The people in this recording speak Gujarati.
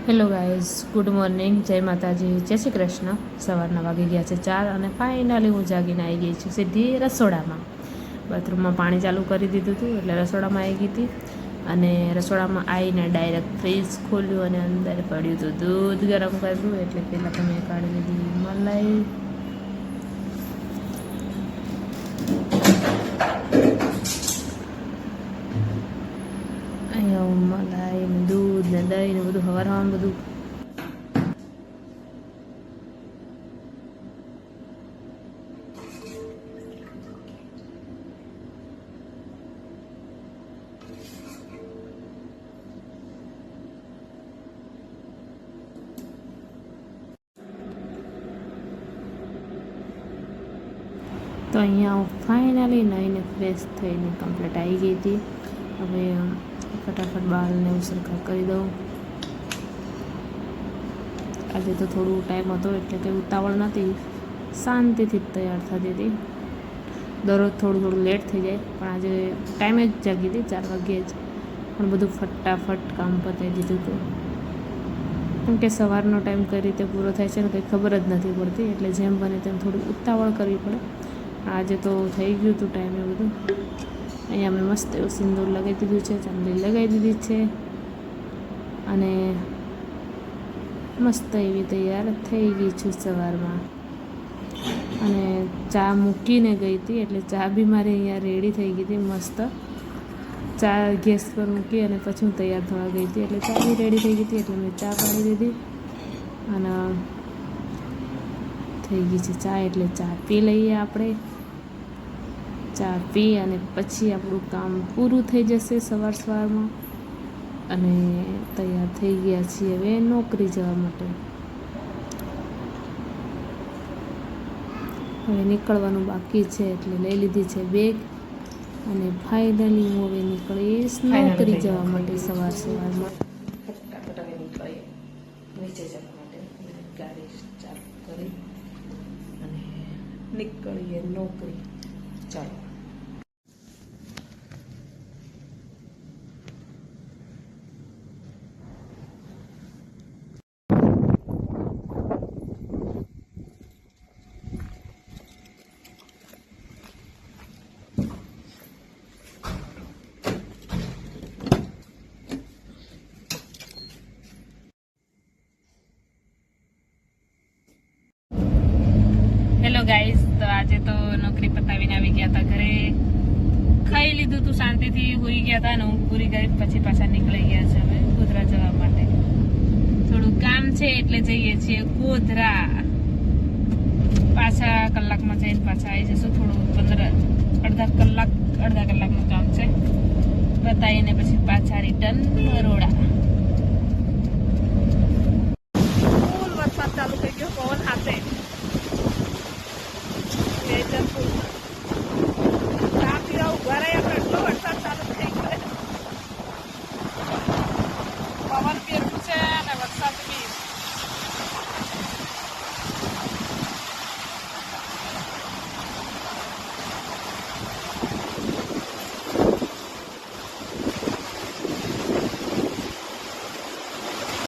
હેલો ગાઈઝ, ગુડ મોર્નિંગ, જય માતાજી, જય શ્રી કૃષ્ણ. સવારના વાગી ગયા છે 4 અને ફાઇનલી હું જાગીને આવી ગઈ છું સીધી રસોડામાં. બાથરૂમમાં પાણી ચાલુ કરી દીધું હતું એટલે રસોડામાં આવી ગઈ હતી અને રસોડામાં આવીને ડાયરેક્ટ ફ્રીજ ખોલ્યું અને અંદર પડ્યું હતું દૂધ ગરમ કર્યું. એટલે પહેલાં તો મેં કાઢી દીધી મલાઈ. અહીંયા મલાઈ ને દૂધ ને દહીં ને બધું હવારમાં બધું તો અહીંયા હું ફાઇનલી નાહીને ફ્રેશ થઈને કમ્પ્લીટ આવી ગઈ હતી. હવે ફટાફટ બાલને હું સરખા કરી દઉં. આજે તો થોડું ટાઈમ હતો એટલે કંઈ ઉતાવળ નથી, શાંતિથી જ તૈયાર થતી હતી. દરરોજ થોડું લેટ થઈ જાય પણ આજે ટાઈમે જ જાગી હતી 4 વાગ્યે જ, પણ બધું ફટાફટ કામ પતાવી દીધું હતું. કેમ કે સવારનો ટાઈમ કઈ રીતે પૂરો થાય છે ને કંઈ ખબર જ નથી પડતી, એટલે જેમ બને તેમ થોડી ઉતાવળ કરવી પડે. આજે તો થઈ ગયું હતું ટાઈમે બધું. અહીંયા મેં મસ્ત એવું સિંદૂર લગાવી દીધું છે, ચાંદલી લગાવી દીધી છે અને મસ્ત એવી તૈયાર થઈ ગઈ છું સવારમાં. અને ચા મૂકીને ગઈ હતી એટલે ચા બી મારી અહીંયા રેડી થઈ ગઈ હતી મસ્ત. ચા ગેસ પર મૂકી અને પછી હું તૈયાર થવા ગઈ હતી એટલે ચા બી રેડી થઈ ગઈ હતી એટલે મેં ચા પાડી દીધી અને થઈ ગઈ છે ચા. એટલે ચા પી લઈએ આપણે. ચા પી અને પછી આપણું કામ પૂરું થઈ જશે સવારમાં અને તૈયાર થઈ ગયા છીએ હવે નોકરી જવા માટે. હવે નીકળવાનું બાકી છે એટલે લઈ લીધી છે બેગ અને ફાઇનલી હું હવે નીકળીશ નોકરી જવા માટે સવારમાં. ફટાફટ હવે નીકળીએ નીચે જવા માટે. ગાડી ચાલુ કરી અને નીકળીએ નોકરી. ચાલો. હેલો ગાઈઝ, તો આજે તો નોકરી પતાવીને આવી ગયા હતા ઘરે. ખાઈ લીધું તું, શાંતિથી હોઈ ગયા હતા અને ઊંઘ પૂરી કરી પછી પાછા નીકળી ગયા છે હવે ગોધરા જવા માટે. થોડું કામ છે એટલે જઈએ છીએ ગોધરા. પાછા કલાકમાં જઈને પાછા આવી જશું. થોડું અડધા કલાકનું કામ છે, બતાવીને પછી પાછા રિટર્ન બરોડા.